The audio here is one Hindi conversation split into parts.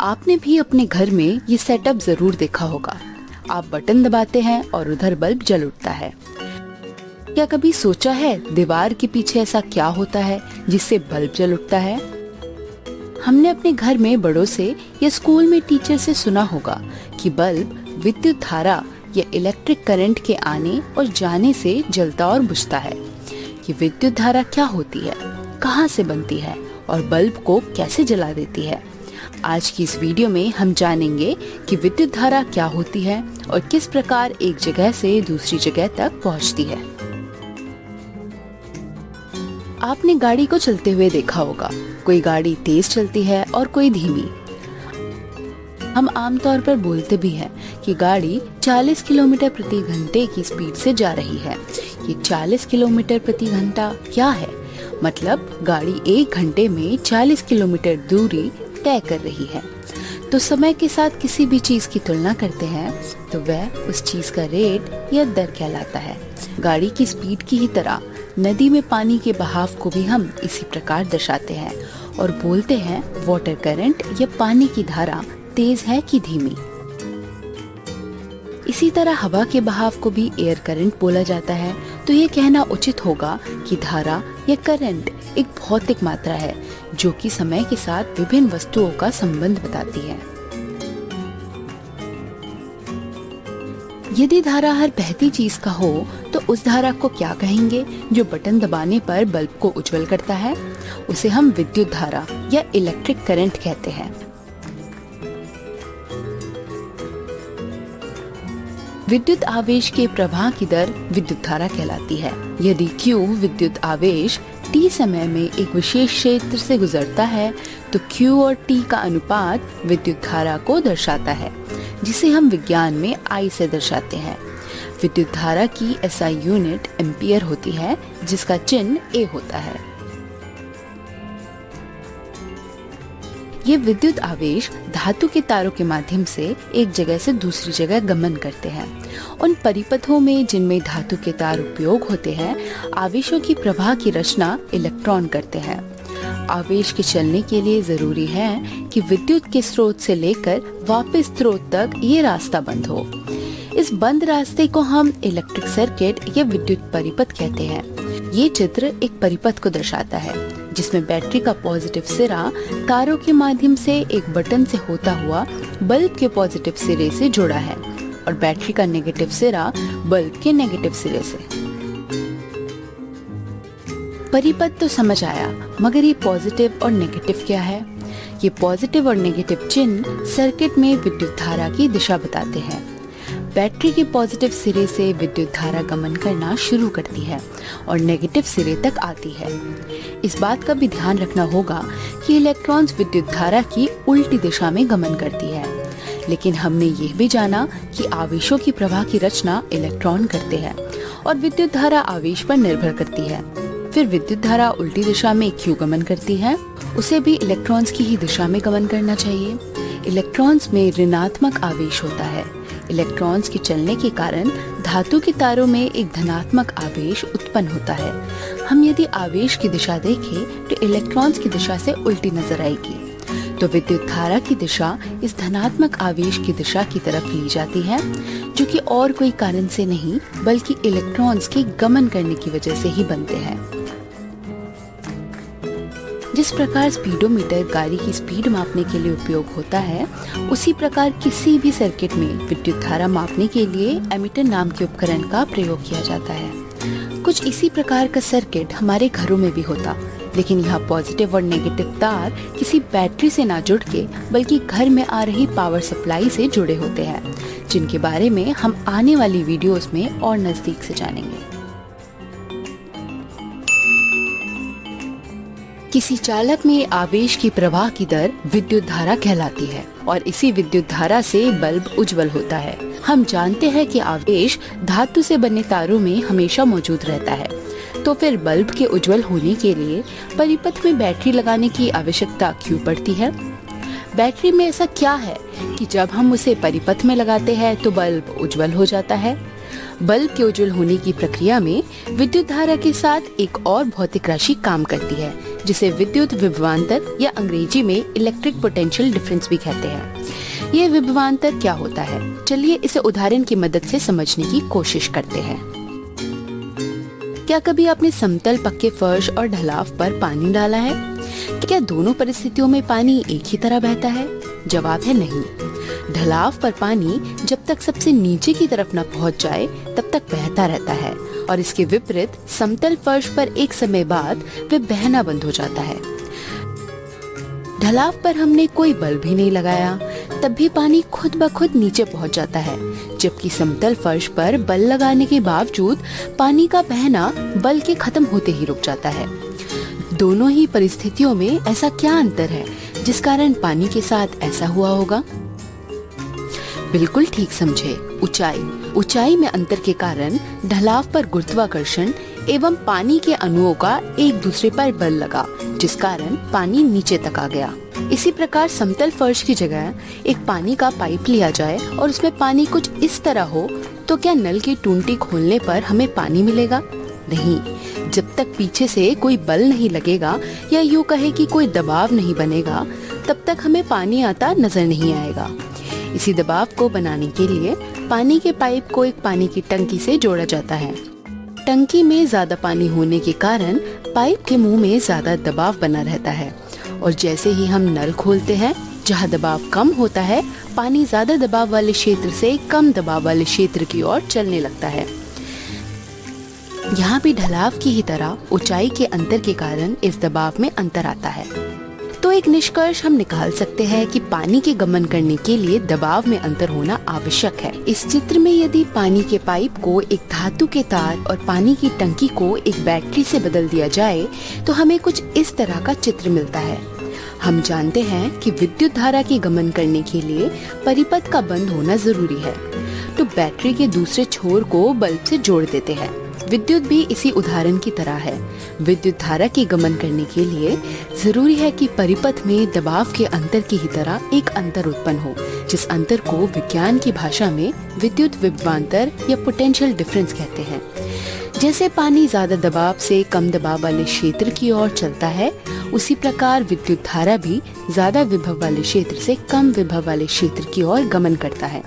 आपने भी अपने घर में ये सेटअप जरूर देखा होगा। आप बटन दबाते हैं और उधर बल्ब जल उठता है। क्या कभी सोचा है दीवार के पीछे ऐसा क्या होता है जिससे बल्ब जल उठता है? हमने अपने घर में बड़ों से या स्कूल में टीचर से सुना होगा कि बल्ब विद्युत धारा या इलेक्ट्रिक करंट के आने और जाने से जलता और बुझता है। ये विद्युत धारा क्या होती है, कहाँ से बनती है और बल्ब को कैसे जला देती है? आज की इस वीडियो में हम जानेंगे कि विद्युत धारा क्या होती है और किस प्रकार एक जगह से दूसरी जगह तक पहुंचती है। आपने गाड़ी को चलते हुए देखा होगा। कोई गाड़ी तेज चलती है और कोई धीमी। हम आमतौर पर बोलते भी हैं कि गाड़ी 40 किलोमीटर प्रति घंटे की स्पीड से जा रही है। ये 40 किलोमीटर प्रति घंटा क्या है? मतलब गाड़ी 1 घंटे में 40 किलोमीटर दूरी तय कर रही है। तो समय के साथ किसी भी चीज की तुलना करते हैं तो वह उस चीज का रेट या दर कहलाता है। गाड़ी की स्पीड की ही तरह नदी में पानी के बहाव को भी हम इसी प्रकार दर्शाते हैं और बोलते हैं वाटर करंट या पानी की धारा तेज है कि धीमी। इसी तरह हवा के बहाव को भी एयर करंट बोला जाता है। तो ये कहना उचित होगा कि धारा या करंट एक भौतिक मात्रा है जो कि समय के साथ विभिन्न वस्तुओं का संबंध बताती है। यदि धारा हर बहती चीज का हो तो उस धारा को क्या कहेंगे जो बटन दबाने पर बल्ब को उज्जवल करता है? उसे हम विद्युत धारा या इलेक्ट्रिक करंट कहते हैं। विद्युत आवेश के प्रवाह की दर विद्युत धारा कहलाती है। यदि Q विद्युत आवेश T समय में एक विशेष क्षेत्र से गुजरता है तो Q और T का अनुपात विद्युत धारा को दर्शाता है, जिसे हम विज्ञान में I से दर्शाते हैं। विद्युत धारा की SI यूनिट एम्पियर होती है, जिसका चिन्ह A होता है। ये विद्युत आवेश धातु के तारों के माध्यम से एक जगह से दूसरी जगह गमन करते हैं। उन परिपथों में जिनमें धातु के तार उपयोग होते हैं, आवेशों की प्रवाह की रचना इलेक्ट्रॉन करते हैं। आवेश के चलने के लिए जरूरी है कि विद्युत के स्रोत से लेकर वापस स्रोत तक ये रास्ता बंद हो। इस बंद रास्ते को हम इलेक्ट्रिक सर्किट या विद्युत परिपथ कहते हैं। ये चित्र एक परिपथ को दर्शाता है जिसमें बैटरी का पॉजिटिव सिरा तारों के माध्यम से एक बटन से होता हुआ बल्ब के पॉजिटिव सिरे से जुड़ा है और बैटरी का नेगेटिव सिरा बल्ब के नेगेटिव सिरे से। परिपथ तो समझ आया, मगर ये पॉजिटिव और नेगेटिव क्या है? ये पॉजिटिव और नेगेटिव चिन्ह सर्किट में विद्युत धारा की दिशा बताते हैं। बैटरी के पॉजिटिव सिरे से विद्युत धारा गमन करना शुरू करती है और नेगेटिव सिरे तक आती है। इस बात का भी ध्यान रखना होगा कि इलेक्ट्रॉन्स विद्युत धारा की उल्टी दिशा में गमन करती है। लेकिन हमने ये भी जाना कि आवेशों की प्रवाह की रचना इलेक्ट्रॉन करते हैं और विद्युत धारा आवेश पर निर्भर करती है। फिर विद्युत धारा उल्टी दिशा में क्यों गमन करती है? उसे भी इलेक्ट्रॉन्स की ही दिशा में गमन करना चाहिए। इलेक्ट्रॉन्स में ऋणात्मक आवेश होता है। इलेक्ट्रॉन्स के चलने के कारण धातु के तारों में एक धनात्मक आवेश उत्पन्न होता है। हम यदि आवेश की दिशा देखें तो इलेक्ट्रॉन्स की दिशा से उल्टी नजर आएगी। तो विद्युत धारा की दिशा इस धनात्मक आवेश की दिशा की तरफ ली जाती है, जो कि और कोई कारण से नहीं बल्कि इलेक्ट्रॉन्स के गमन करने की वजह से ही बनते हैं। जिस प्रकार स्पीडोमीटर गाड़ी की स्पीड मापने के लिए उपयोग होता है, उसी प्रकार किसी भी सर्किट में विद्युत धारा मापने के लिए एमीटर नाम के उपकरण का प्रयोग किया जाता है। कुछ इसी प्रकार का सर्किट हमारे घरों में भी होता, लेकिन यहाँ पॉजिटिव और नेगेटिव तार किसी बैटरी से ना जुड़ के बल्कि घर में आ रही पावर सप्लाई से जुड़े होते हैं, जिनके बारे में हम आने वाली वीडियोस में और नजदीक से जानेंगे। किसी चालक में आवेश की प्रवाह की दर विद्युत धारा कहलाती है और इसी विद्युत धारा से बल्ब उज्जवल होता है। हम जानते हैं कि आवेश धातु से बने तारों में हमेशा मौजूद रहता है, तो फिर बल्ब के उज्जवल होने के लिए परिपथ में बैटरी लगाने की आवश्यकता क्यों पड़ती है? बैटरी में ऐसा क्या है कि जब हम उसे परिपथ में लगाते हैं तो बल्ब उज्जवल हो जाता है? बल्ब के उज्जवल होने की प्रक्रिया में विद्युत धारा के साथ एक और भौतिक राशि काम करती है, जिसे विद्युत विभवांतर या अंग्रेजी में इलेक्ट्रिक पोटेंशियल डिफरेंस भी कहते हैं। ये विभवांतर क्या होता है, चलिए इसे उदाहरण की मदद से समझने की कोशिश करते हैं। क्या कभी आपने समतल पक्के फर्श और ढलाव पर पानी डाला है? क्या दोनों परिस्थितियों में पानी एक ही तरह बहता है? जवाब है नहीं। ढलाव पर पानी जब तक सबसे नीचे की तरफ न पहुंच जाए तब तक बहता रहता है, और इसके विपरीत समतल फर्श पर एक समय बाद वह बहना बंद हो जाता है। ढलाव पर हमने कोई बल भी नहीं लगाया, तब भी पानी खुद ब खुद नीचे पहुंच जाता है, जबकि समतल फर्श पर बल लगाने के बावजूद पानी का बहना बल के खत्म होते ही रुक जाता है। दोनों ही परिस्थितियों में ऐसा क्या अंतर है जिस कारण पानी के साथ ऐसा हुआ होगा? बिल्कुल ठीक समझे, ऊंचाई में अंतर के कारण ढलाव पर गुरुत्वाकर्षण एवं पानी के अणुओं का एक दूसरे पर बल लगा, जिस कारण पानी नीचे तक आ गया। इसी प्रकार समतल फर्श की जगह एक पानी का पाइप लिया जाए और उसमें पानी कुछ इस तरह हो, तो क्या नल की टूंटी खोलने पर हमें पानी मिलेगा? नहीं। जब तक पीछे से कोई बल नहीं लगेगा या यूं कहे कि कोई दबाव नहीं बनेगा, तब तक हमें पानी आता नजर नहीं आएगा। इसी दबाव को बनाने के लिए पानी के पाइप को एक पानी की टंकी से जोड़ा जाता है। टंकी में ज्यादा पानी होने के कारण पाइप के मुंह में ज्यादा दबाव बना रहता है, और जैसे ही हम नल खोलते हैं, जहां दबाव कम होता है, पानी ज्यादा दबाव वाले क्षेत्र से कम दबाव वाले क्षेत्र की ओर चलने लगता है। यहाँ भी ढलाव की ही तरह ऊंचाई के अंतर के कारण इस दबाव में अंतर आता है। तो एक निष्कर्ष हम निकाल सकते हैं कि पानी के गमन करने के लिए दबाव में अंतर होना आवश्यक है। इस चित्र में यदि पानी के पाइप को एक धातु के तार और पानी की टंकी को एक बैटरी से बदल दिया जाए तो हमें कुछ इस तरह का चित्र मिलता है। हम जानते हैं कि विद्युत धारा के गमन करने के लिए परिपथ का बंद होना जरूरी है, तो बैटरी के दूसरे छोर को बल्ब से जोड़ देते हैं। विद्युत भी इसी उदाहरण की तरह है। विद्युत धारा के गमन करने के लिए जरूरी है कि परिपथ में दबाव के अंतर की ही तरह एक अंतर उत्पन्न हो, जिस अंतर को विज्ञान की भाषा में विद्युत विभवांतर या पोटेंशियल डिफरेंस कहते हैं। जैसे पानी ज्यादा दबाव से कम दबाव वाले क्षेत्र की ओर चलता है, उसी प्रकार विद्युत धारा भी ज्यादा विभव वाले क्षेत्र से कम विभव वाले क्षेत्र की ओर गमन करता है।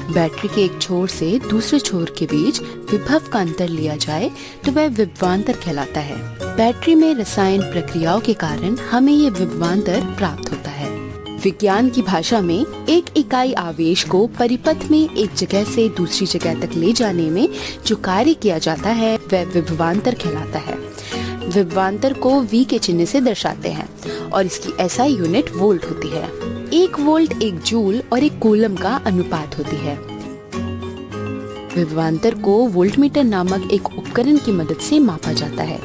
बैटरी के एक छोर से दूसरे छोर के बीच विभव का अंतर लिया जाए तो वह विभवांतर कहलाता है। बैटरी में रसायन प्रक्रियाओं के कारण हमें ये विभवांतर प्राप्त होता है। विज्ञान की भाषा में एक इकाई आवेश को परिपथ में एक जगह से दूसरी जगह तक ले जाने में जो कार्य किया जाता है वह विभवांतर कहलाता है। विभवांतर को V के चिन्ह से दर्शाते हैं और इसकी SI यूनिट वोल्ट होती है। 1 वोल्ट 1 जूल और 1 कूलम का अनुपात होती है। विभवांतर को वोल्टमीटर नामक एक उपकरण की मदद से मापा जाता है।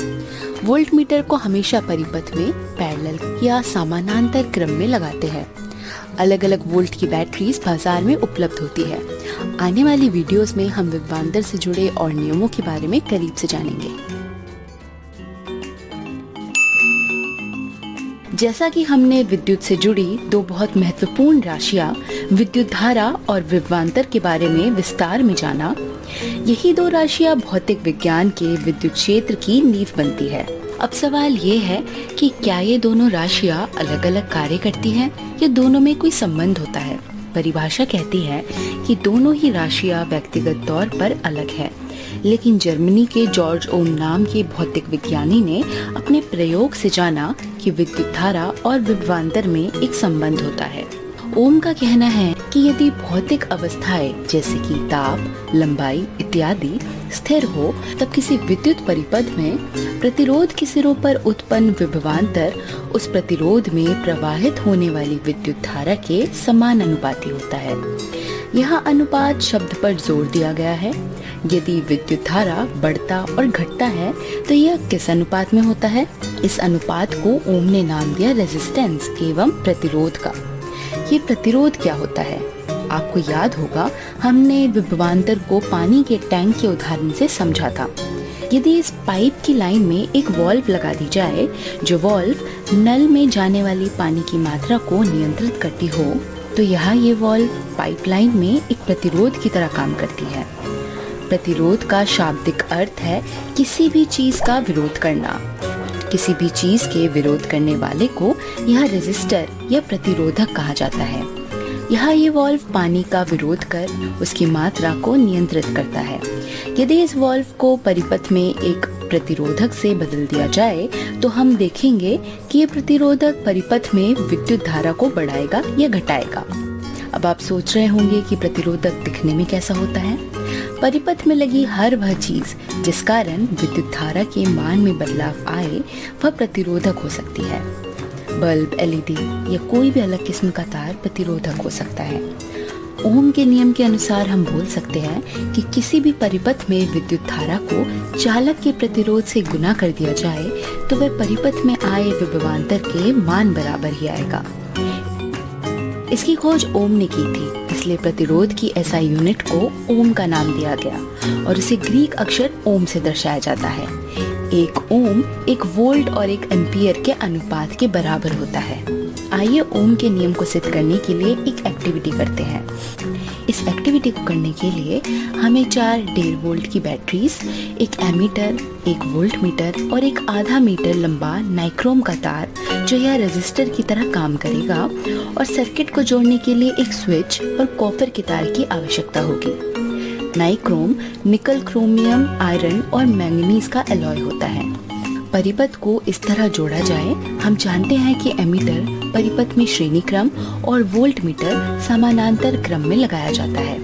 वोल्टमीटर को हमेशा परिपथ में पैरेलल या समानांतर क्रम में लगाते हैं। अलग अलग वोल्ट की बैटरीज बाजार में उपलब्ध होती है। आने वाली वीडियोस में हम विभवांतर से जुड़े और नियमों के बारे में करीब से जानेंगे। जैसा कि हमने विद्युत से जुड़ी 2 बहुत महत्वपूर्ण राशियां विद्युत धारा और विभवांतर के बारे में विस्तार में जाना, यही 2 राशियां भौतिक विज्ञान के विद्युत क्षेत्र की नींव बनती है। अब सवाल ये है कि क्या ये दोनों राशियां अलग अलग कार्य करती हैं या दोनों में कोई संबंध होता है? परिभाषा कहती है कि दोनों ही राशियां व्यक्तिगत तौर पर अलग है, लेकिन जर्मनी के जॉर्ज ओम नाम के भौतिक विज्ञानी ने अपने प्रयोग से जाना कि विद्युत धारा और विभवांतर में एक संबंध होता है। ओम का कहना है कि यदि भौतिक अवस्थाएं जैसे कि ताप, लंबाई इत्यादि स्थिर हो, तब किसी विद्युत परिपथ में प्रतिरोध के सिरों पर उत्पन्न विभवांतर उस प्रतिरोध में प्रवाहित होने वाली विद्युत धारा के समान अनुपाती होता है। यहाँ अनुपात शब्द पर जोर दिया गया है। यदि विद्युत धारा बढ़ता और घटता है तो यह किस अनुपात में होता है? इस अनुपात को ओम ने नाम दिया रेजिस्टेंस एवं प्रतिरोध का। ये प्रतिरोध क्या होता है? आपको याद होगा हमने विभवांतर को पानी के टैंक के उदाहरण से समझा था। यदि इस पाइप की लाइन में एक वॉल्व लगा दी जाए, जो वॉल्व नल में जाने वाली पानी की मात्रा को नियंत्रित करती हो, तो यहाँ ये वॉल्व पाइपलाइन में एक प्रतिरोध की तरह काम करती है। प्रतिरोध का शाब्दिक अर्थ है किसी भी चीज का विरोध करना। किसी भी चीज के विरोध करने वाले को यह रेजिस्टर या प्रतिरोधक कहा जाता है। यहाँ ये वाल्व पानी का विरोध कर उसकी मात्रा को नियंत्रित करता है। यदि इस वाल्व को परिपथ में एक प्रतिरोधक से बदल दिया जाए तो हम देखेंगे कि ये प्रतिरोधक परिपथ में विद्युत धारा को बढ़ाएगा या घटाएगा। अब आप सोच रहे होंगे कि प्रतिरोधक दिखने में कैसा होता है। परिपथ में लगी हर वह चीज जिस कारण विद्युत धारा के मान में बदलाव आए वह प्रतिरोधक हो सकती है। बल्ब, एलईडी या कोई भी अलग किस्म का तार प्रतिरोधक हो सकता है। ओम के नियम के अनुसार हम बोल सकते हैं कि किसी भी परिपथ में विद्युत धारा को चालक के प्रतिरोध से गुना कर दिया जाए तो वह परिपथ में आए विभवांतर के मान बराबर ही आएगा। इसकी खोज ओम ने की थी, इसलिए प्रतिरोध की एसआई यूनिट को ओम का नाम दिया गया और इसे ग्रीक अक्षर ओम से दर्शाया जाता है। एक ओम एक वोल्ट और एक एम्पियर के अनुपात के बराबर होता है। आइए ओम के नियम को सिद्ध करने के लिए एक एक्टिविटी करते हैं। इस एक्टिविटी को करने के लिए हमें 4 1.5 वोल्ट की बैटरीज, एक एमीटर, एक वोल्ट मीटर और एक आधा मीटर लंबा नाइक्रोम का तार जो यह रेजिस्टर की तरह काम करेगा और सर्किट को जोड़ने के लिए एक स्विच और कॉपर के तार की आवश्यकता होगी। नाइक्रोम निकल, क्रोमियम, आयरन और मैंगनीज का एलॉय होता है। परिपथ को इस तरह जोड़ा जाए। हम जानते हैं कि एमीटर परिपथ में श्रेणी क्रम और वोल्ट मीटर समानांतर क्रम में लगाया जाता है।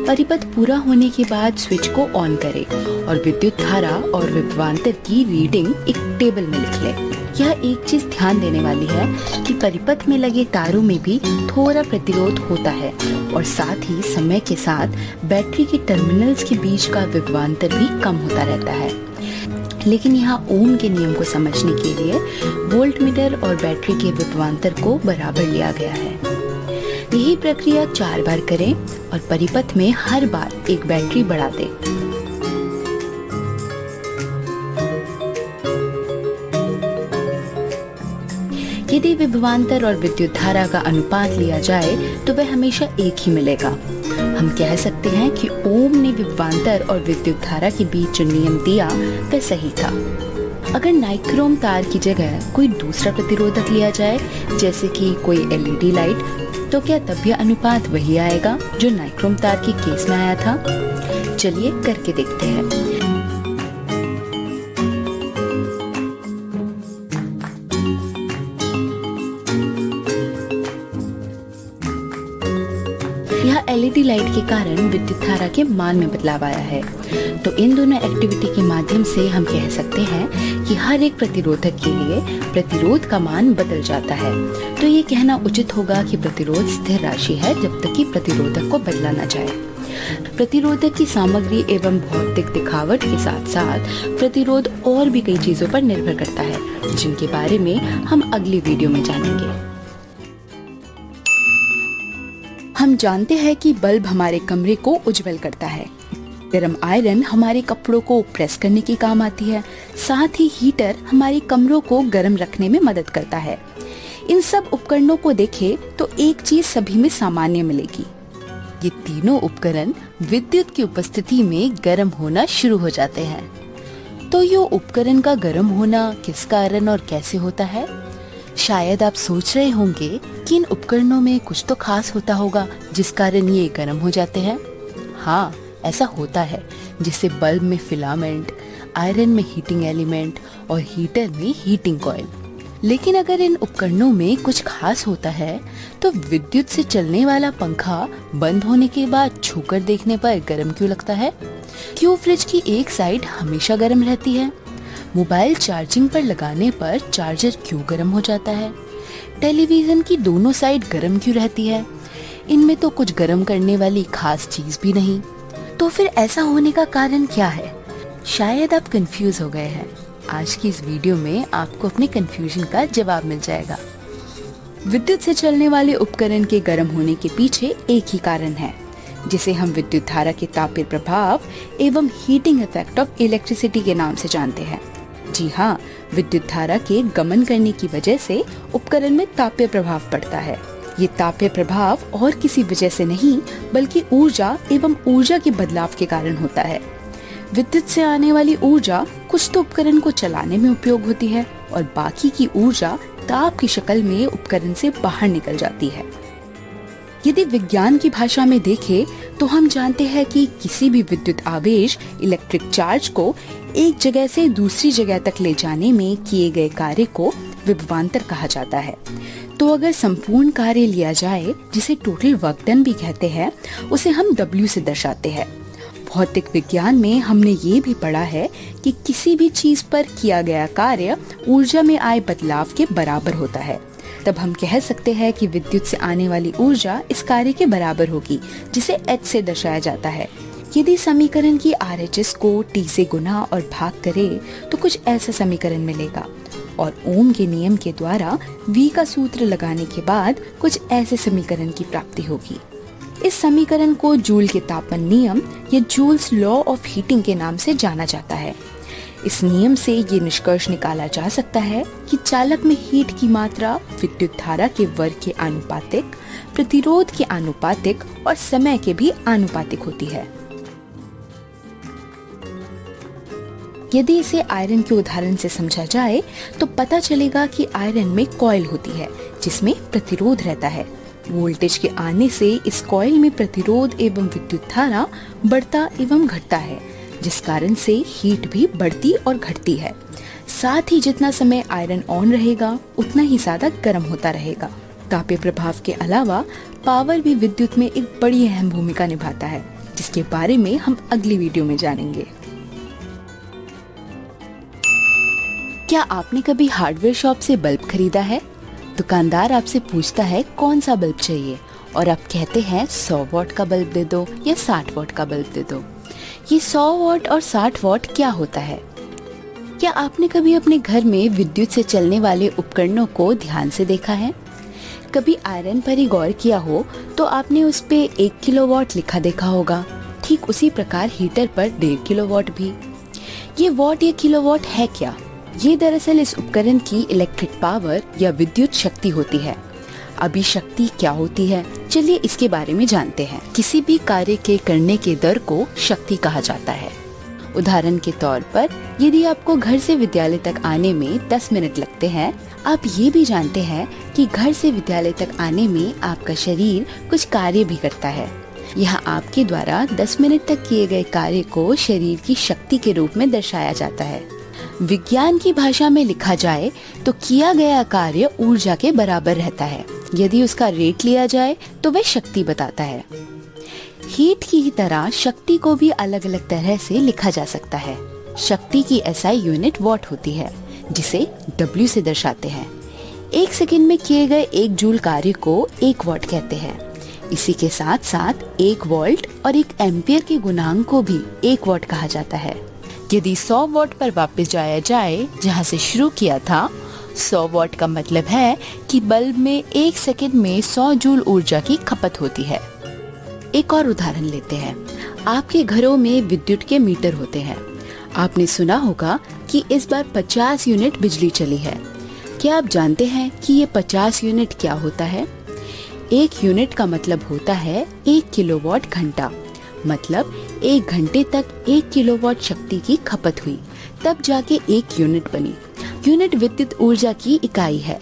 परिपथ पूरा होने के बाद स्विच को ऑन करें और विद्युत धारा और विभवांतर की रीडिंग एक टेबल में लिख लें। यह एक चीज ध्यान देने वाली है कि परिपथ में लगे तारों में भी थोड़ा प्रतिरोध होता है और साथ ही समय के साथ बैटरी के टर्मिनल्स के बीच का विभवांतर भी कम होता रहता है। लेकिन यहाँ ओम के नियम को समझने के लिए वोल्ट मीटर और बैटरी के विभवांतर को बराबर लिया गया है। यही प्रक्रिया 4 बार करें और परिपथ में हर बार एक बैटरी बढ़ा दें। यदि विभवांतर और विद्युत धारा का अनुपात लिया जाए तो वह हमेशा एक ही मिलेगा। हम कह सकते हैं कि ओम ने विभवांतर और विद्युत धारा के बीच जो नियम दिया वह सही था। अगर नाइक्रोम तार की जगह कोई दूसरा प्रतिरोधक लिया जाए, जैसे कि कोई एलईडी लाइट, तो क्या तब यह अनुपात वही आएगा जो नाइक्रोम तार के केस में आया था? चलिए करके देखते हैं। यह एलईडी लाइट के कारण विद्युत धारा के मान में बदलाव आया है। तो इन दोनों एक्टिविटी के माध्यम से हम कह सकते हैं कि हर एक प्रतिरोधक के लिए प्रतिरोध का मान बदल जाता है। तो ये कहना उचित होगा कि प्रतिरोध स्थिर राशि है जब तक कि प्रतिरोधक को बदला न जाए। प्रतिरोधक की सामग्री एवं भौतिक दिखावट के साथ साथ प्रतिरोध और भी कई चीजों पर निर्भर करता है, जिनके बारे में हम अगली वीडियो में जानेंगे। हम जानते हैं कि बल्ब हमारे कमरे को उज्जवल करता है। गर्म आयरन हमारे कपड़ों को प्रेस करने के काम आती है। साथ ही हीटर हमारे कमरों को गर्म रखने में मदद करता है। इन सब उपकरणों को देखें तो एक चीज सभी में सामान्य मिलेगी। ये तीनों उपकरण विद्युत की उपस्थिति में गर्म होना शुरू हो जाते हैं। तो ये उपकरण का गर्म होना किस कारण और कैसे होता है? शायद आप सोच रहे होंगे कि इन उपकरणों में कुछ तो खास होता होगा जिस कारण ये गर्म हो जाते हैं। हाँ, ऐसा होता है, जिससे बल्ब में फिलामेंट, आयरन में हीटिंग एलिमेंट और हीटर में हीटिंग कॉइल। लेकिन अगर इन उपकरणों में कुछ खास होता है तो विद्युत से चलने वाला पंखा बंद होने के बाद छूकर देखने पर गर्म क्यों लगता है? क्यों फ्रिज की एक साइड हमेशा गर्म रहती है? मोबाइल चार्जिंग पर लगाने पर चार्जर क्यों गर्म हो जाता है? टेलीविजन की दोनों साइड गर्म क्यों रहती है? इनमें तो कुछ गर्म करने वाली खास चीज भी नहीं। तो फिर ऐसा होने का कारण क्या है? शायद आप कंफ्यूज हो गए हैं। आज की इस वीडियो में आपको अपने कंफ्यूजन का जवाब मिल जाएगा। विद्युत से चलने वाले उपकरण के गर्म होने के पीछे एक ही कारण है, जिसे हम विद्युत धारा के तापीय प्रभाव एवं हीटिंग इफेक्ट ऑफ इलेक्ट्रिसिटी के नाम से जानते हैं। जी हाँ, विद्युत धारा के गमन करने की वजह से उपकरण में तापीय प्रभाव पड़ता है। ये तापीय प्रभाव और किसी वजह से नहीं बल्कि ऊर्जा एवं ऊर्जा के बदलाव के कारण होता है। विद्युत से आने वाली ऊर्जा कुछ तो उपकरण को चलाने में उपयोग होती है और बाकी की ऊर्जा ताप की शक्ल में उपकरण से बाहर निकल जाती है। यदि विज्ञान की भाषा में देखें तो हम जानते हैं कि किसी भी विद्युत आवेश इलेक्ट्रिक चार्ज को एक जगह से दूसरी जगह तक ले जाने में किए गए कार्य को विभवांतर कहा जाता है। तो अगर संपूर्ण कार्य लिया जाए, जिसे टोटल वर्क डन भी कहते हैं, उसे हम W से दर्शाते हैं। भौतिक विज्ञान में हमने ये भी पढ़ा है कि किसी भी चीज पर किया गया कार्य ऊर्जा में आए बदलाव के बराबर होता है। तब हम कह सकते हैं कि विद्युत से आने वाली ऊर्जा इस कार्य के बराबर होगी, जिसे H से दर्शाया जाता है। यदि समीकरण की RHS को T से गुना और भाग करे तो कुछ ऐसा समीकरण मिलेगा, और ओम के नियम के द्वारा V का सूत्र लगाने के बाद कुछ ऐसे समीकरण की प्राप्ति होगी। इस समीकरण को जूल के तापन नियम या जूल्स लॉ ऑफ हीटिंग के नाम से जाना जाता है। इस नियम से ये निष्कर्ष निकाला जा सकता है कि चालक में हीट की मात्रा विद्युत धारा के वर्ग के आनुपातिक, प्रतिरोध के आनुपातिक और समय के भी आनुपातिक होती है। यदि इसे आयरन के उदाहरण से समझा जाए तो पता चलेगा कि आयरन में कॉइल होती है जिसमें प्रतिरोध रहता है। वोल्टेज के आने से इस कॉइल में प्रतिरोध एवं विद्युत धारा बढ़ता एवं घटता है, जिस कारण से हीट भी बढ़ती और घटती है। साथ ही जितना समय आयरन ऑन रहेगा उतना ही ज्यादा गर्म होता रहेगा। तापीय प्रभाव के अलावा पावर भी विद्युत में एक बड़ी अहम भूमिका निभाता है, जिसके बारे में हम अगली वीडियो में जानेंगे। क्या आपने कभी हार्डवेयर शॉप से बल्ब खरीदा है? दुकानदार आपसे पूछता है कौन सा बल्ब चाहिए और आप कहते हैं 100 वॉट का बल्ब दे दो या 60 वॉट का बल्ब दे दो। ये 100 वॉट और 60 वॉट क्या होता है? क्या आपने कभी अपने घर में विद्युत से चलने वाले उपकरणों को ध्यान से देखा है? कभी आयरन पर ही गौर किया हो तो आपने उस पे 1 किलोवाट लिखा देखा होगा। ठीक उसी प्रकार हीटर पर 1.5 किलोवाट भी। ये वॉट या किलोवाट है क्या? ये दरअसल इस उपकरण की इलेक्ट्रिक पावर या विद्युत शक्ति होती है। अभी शक्ति क्या होती है, चलिए इसके बारे में जानते हैं। किसी भी कार्य के करने के दर को शक्ति कहा जाता है। उदाहरण के तौर पर यदि आपको घर से विद्यालय तक आने में 10 मिनट लगते हैं, आप ये भी जानते हैं कि घर से विद्यालय तक आने में आपका शरीर कुछ कार्य भी करता है। यहाँ आपके द्वारा 10 मिनट तक किए गए कार्य को शरीर की शक्ति के रूप में दर्शाया जाता है। विज्ञान की भाषा में लिखा जाए तो किया गया कार्य ऊर्जा के बराबर रहता है। यदि उसका रेट लिया जाए तो वह शक्ति बताता है। हीट की ही तरह शक्ति को भी अलग अलग तरह से लिखा जा सकता है। शक्ति की SI यूनिट वॉट होती है, जिसे W से दर्शाते हैं। 1 सेकंड में किए गए 1 जूल कार्य को 1 वॉट कहते हैं। इसी के साथ साथ 1 वोल्ट और 1 एम्पियर के गुणांक को भी 1 वॉट कहा जाता है। यदि 100 वॉट पर वापस जाया जाए जहां से शुरू किया था, 100 वॉट का मतलब है कि बल्ब में 1 सेकंड में 100 जूल ऊर्जा की खपत होती है। एक और उदाहरण लेते हैं। आपके घरों में विद्युत के मीटर होते हैं। आपने सुना होगा कि इस बार 50 यूनिट बिजली चली है। क्या आप जानते हैं कि ये 50 यूनिट क्या होता है? 1 यूनिट का मतलब होता है 1 किलोवाट घंटा। मतलब 1 घंटे तक 1 किलोवाट शक्ति की खपत हुई, तब जाके 1 यूनिट बनी। यूनिट विद्युत ऊर्जा की इकाई है।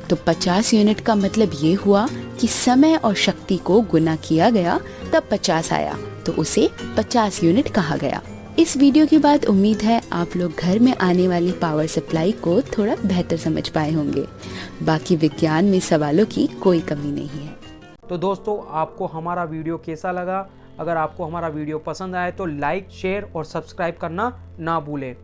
तो 50 यूनिट का मतलब ये हुआ कि समय और शक्ति को गुना किया गया तब 50 आया, तो उसे 50 यूनिट कहा गया। इस वीडियो के बाद उम्मीद है आप लोग घर में आने वाली पावर सप्लाई को थोड़ा बेहतर समझ पाए होंगे। बाकी विज्ञान में सवालों की कोई कमी नहीं है। तो दोस्तों, आपको हमारा वीडियो कैसा लगा? अगर आपको हमारा वीडियो पसंद आए तो लाइक, शेयर और सब्सक्राइब करना ना भूलें।